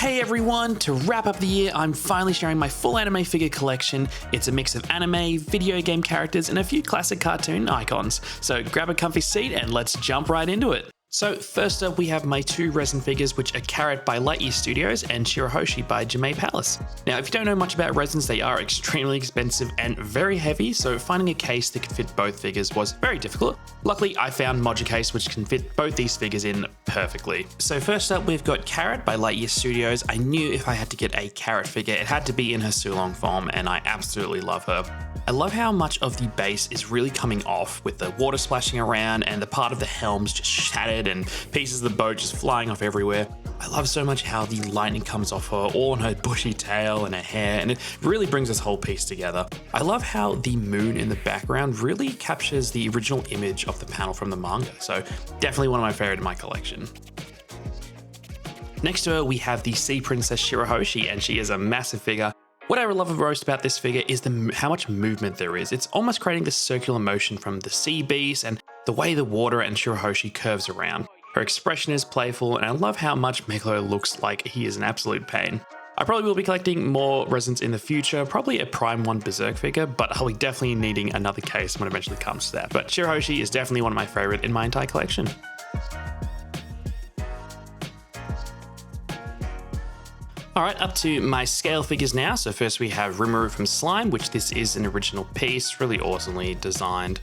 Hey everyone, to wrap up the year, I'm finally sharing my full anime figure collection. It's a mix of anime, video game characters, and a few classic cartoon icons. So grab a comfy seat and let's jump right into it. So first up, we have my two resin figures, which are Carrot by Lightyear Studios and Shirahoshi by Jimei Palace. Now, if you don't know much about resins, they are extremely expensive and very heavy, so finding a case that could fit both figures was very difficult. Luckily, I found Moja Case, which can fit both these figures in perfectly. So first up, we've got Carrot by Lightyear Studios. I knew if I had to get a Carrot figure, it had to be in her Sulong form, and I absolutely love her. I love how much of the base is really coming off, with the water splashing around and the part of the helm's just shattered and pieces of the boat just flying off everywhere. I love so much how the lightning comes off her, all on her bushy tail and her hair, and it really brings this whole piece together. I love how the moon in the background really captures the original image of the panel from the manga, so definitely one of my favorite in my collection. Next to her, we have the Sea Princess Shirahoshi, and she is a massive figure. What I love most about this figure is how much movement there is. It's almost creating this circular motion from the sea beast and the way the water and Shirahoshi curves around. Her expression is playful, and I love how much Megalo looks like he is an absolute pain. I probably will be collecting more resins in the future, probably a Prime 1 Berserk figure, but I'll be definitely needing another case when it eventually comes to that. But Shirahoshi is definitely one of my favorite in my entire collection. Alright, up to my scale figures now. So first we have Rimuru from Slime, which this is an original piece, really awesomely designed.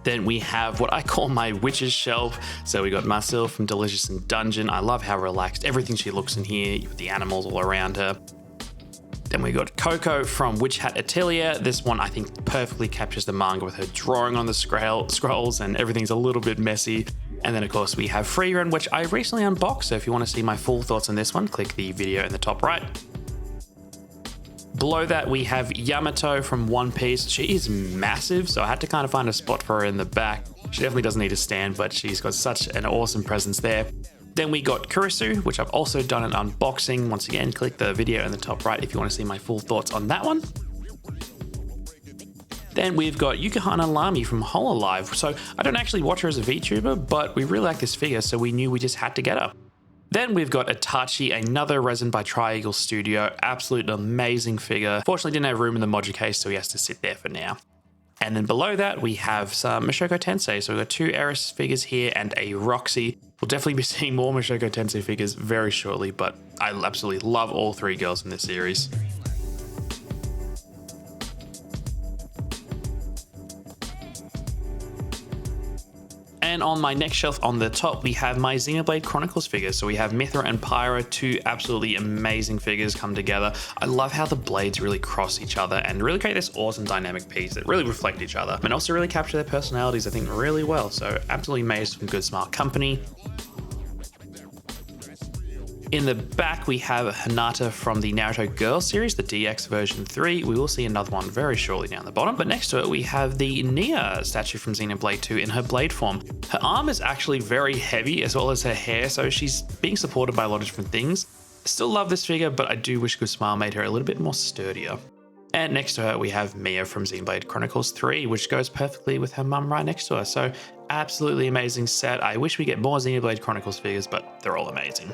Then we have what I call my witch's shelf. So we got Marcel from Delicious in Dungeon. I love how relaxed everything she looks in here, with the animals all around her. Then we got Coco from Witch Hat Atelier. This one I think perfectly captures the manga with her drawing on the scrolls and everything's a little bit messy. And then of course we have Freerun, which I recently unboxed, so if you want to see my full thoughts on this one, click the video in the top right. Below that we have Yamato from One Piece. She is massive, so I had to kind of find a spot for her in the back. She definitely doesn't need a stand, but she's got such an awesome presence there. Then we got Kurisu, which I've also done an unboxing. Once again, click the video in the top right if you want to see my full thoughts on that one. Then we've got Yukihana Lami from Hololive. So I don't actually watch her as a VTuber, but we really like this figure, so we knew we just had to get her. Then we've got Itachi, another resin by Triangle Studio. Absolute amazing figure. Fortunately didn't have room in the Moja case, so he has to sit there for now. And then below that, we have some Mushoku Tensei. So we've got two Eris figures here and a Roxy. We'll definitely be seeing more Mushoku Tensei figures very shortly, but I absolutely love all three girls in this series. And on my next shelf on the top, we have my Xenoblade Chronicles figures. So we have Mithra and Pyra, two absolutely amazing figures come together. I love how the blades really cross each other and really create this awesome dynamic piece that really reflect each other and also really capture their personalities, I think, really well. So absolutely amazed from Good Smart Company. In the back, we have Hinata from the Naruto Girls series, the DX version 3. We will see another one very shortly down the bottom. But next to it, we have the Nia statue from Xenoblade 2 in her blade form. Her arm is actually very heavy, as well as her hair, so she's being supported by a lot of different things. I still love this figure, but I do wish Good Smile made her a little bit more sturdier. And next to her, we have Mia from Xenoblade Chronicles 3, which goes perfectly with her mum right next to her. So absolutely amazing set. I wish we get more Xenoblade Chronicles figures, but they're all amazing.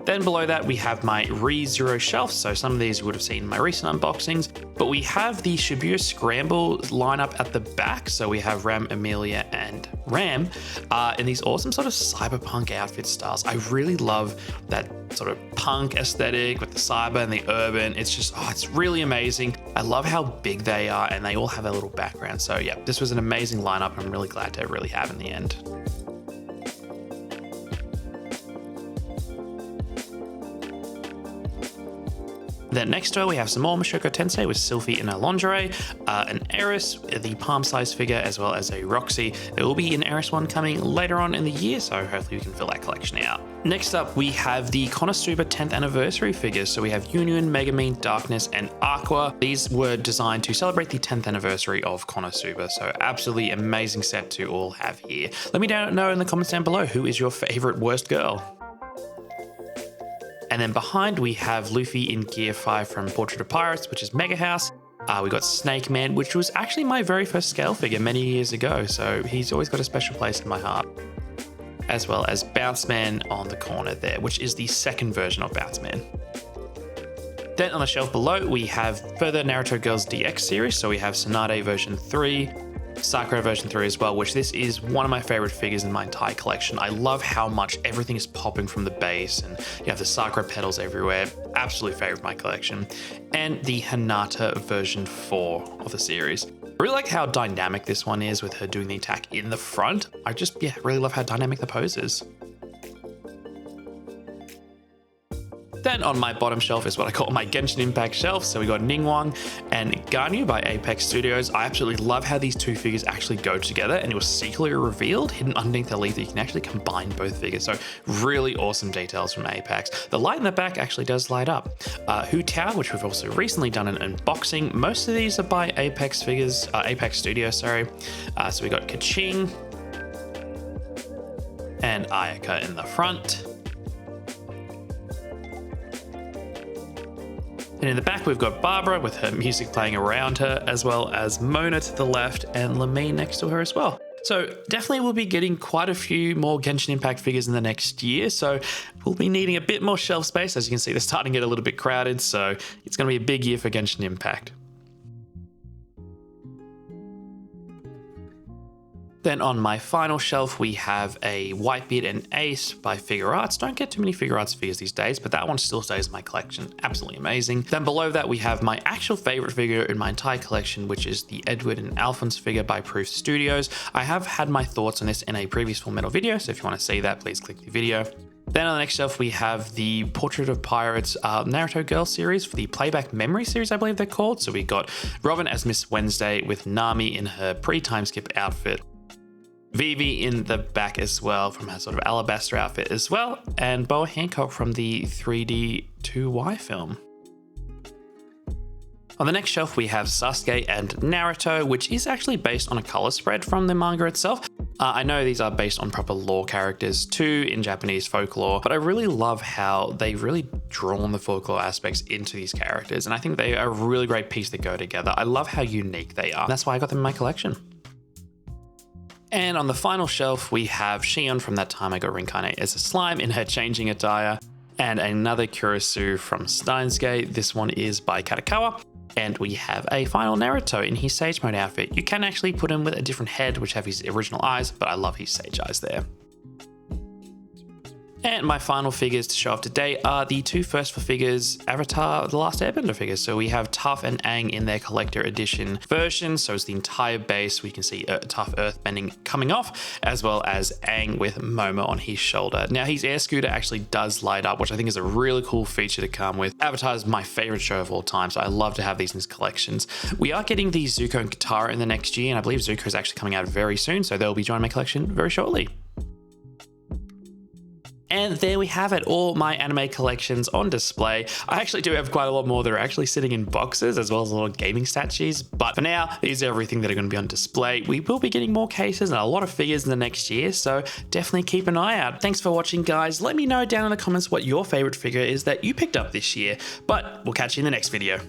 Then below that, we have my ReZero shelf. So some of these you would have seen in my recent unboxings, but we have the Shibuya Scramble lineup at the back. So we have Ram, Amelia, and Ram in these awesome sort of cyberpunk outfit styles. I really love that sort of punk aesthetic with the cyber and the urban. It's just, it's really amazing. I love how big they are and they all have a little background. So yeah, this was an amazing lineup. I'm really glad to really have in the end. Then next to her, we have some more Mushoku Tensei with Sylphie in her lingerie, an Eris, the palm-sized figure, as well as a Roxy. There will be an Eris one coming later on in the year, so hopefully we can fill that collection out. Next up, we have the Konosuba 10th anniversary figures. So we have Union, Mega Bean, Darkness, and Aqua. These were designed to celebrate the 10th anniversary of Konosuba, so absolutely amazing set to all have here. Let me know in the comments down below, who is your favorite worst girl? And then behind we have Luffy in Gear 5 from Portrait of Pirates, which is Mega House. We got Snake Man, which was actually my very first scale figure many years ago, so he's always got a special place in my heart. as well as Bounce Man on the corner there, which is the second version of Bounce Man. Then on the shelf below, we have further Naruto Girls DX series. So we have Tsunade version 3, Sakura version 3 as well, which this is one of my favorite figures in my entire collection. I love how much everything is popping from the base, and you have the Sakura petals everywhere. Absolute favorite of my collection. And the Hinata version 4 of the series. I really like how dynamic this one is with her doing the attack in the front. I just, really love how dynamic the pose is. Then on my bottom shelf is what I call my Genshin Impact shelf. So we got Ningguang and Ganyu by Apex Studios. I absolutely love how these two figures actually go together, and it was secretly revealed hidden underneath the leaf that you can actually combine both figures. So really awesome details from Apex. The light in the back actually does light up. Hu Tao, which we've also recently done an unboxing. Most of these are by Apex figures, Apex Studios, sorry. So we got Kaching and Ayaka in the front. And in the back, we've got Barbara with her music playing around her, as well as Mona to the left and Lamine next to her as well. So definitely we'll be getting quite a few more Genshin Impact figures in the next year. So we'll be needing a bit more shelf space. As you can see, they're starting to get a little bit crowded. So it's going to be a big year for Genshin Impact. Then on my final shelf, we have a Whitebeard and Ace by Figure Arts. Don't get too many Figure Arts figures these days, but that one still stays in my collection. Absolutely amazing. Then below that, we have my actual favorite figure in my entire collection, which is the Edward and Alphonse figure by Proof Studios. I have had my thoughts on this in a previous Full Metal video, so if you want to see that, please click the video. Then on the next shelf, we have the Portrait of Pirates Naruto Girl series for the Playback Memory series, I believe they're called. So we got Robin as Miss Wednesday with Nami in her pre-time skip outfit. Vivi in the back as well from her sort of alabaster outfit as well, and Boa Hancock from the 3D 2Y film. On the next shelf, we have Sasuke and Naruto, which is actually based on a color spread from the manga itself. I know these are based on proper lore characters too in Japanese folklore, but I really love how they've really drawn the folklore aspects into these characters, and I think they are a really great piece to go together. I love how unique they are. That's why I got them in my collection. And on the final shelf, we have Shion from That Time I Got Reincarnated as a Slime in her changing attire, and another Kurisu from Steins Gate. This one is by Katakawa. And we have a final Naruto in his Sage Mode outfit. You can actually put him with a different head, which have his original eyes, but I love his Sage eyes there. And my final figures to show off today are the two First for Figures Avatar The Last Airbender figures. So we have Toph and Aang in their collector edition version. So it's the entire base. We can see Toph earthbending coming off, as well as Aang with Momo on his shoulder. Now his air scooter actually does light up, which I think is a really cool feature to come with. Avatar is my favorite show of all time, so I love to have these in collections. We are getting the Zuko and Katara in the next year, and I believe Zuko is actually coming out very soon, so they'll be joining my collection very shortly. And there we have it, all my anime collections on display. I actually do have quite a lot more that are actually sitting in boxes, as well as a lot of gaming statues. But for now, these are everything that are going to be on display. We will be getting more cases and a lot of figures in the next year, so definitely keep an eye out. Thanks for watching, guys. Let me know down in the comments what your favorite figure is that you picked up this year. But we'll catch you in the next video.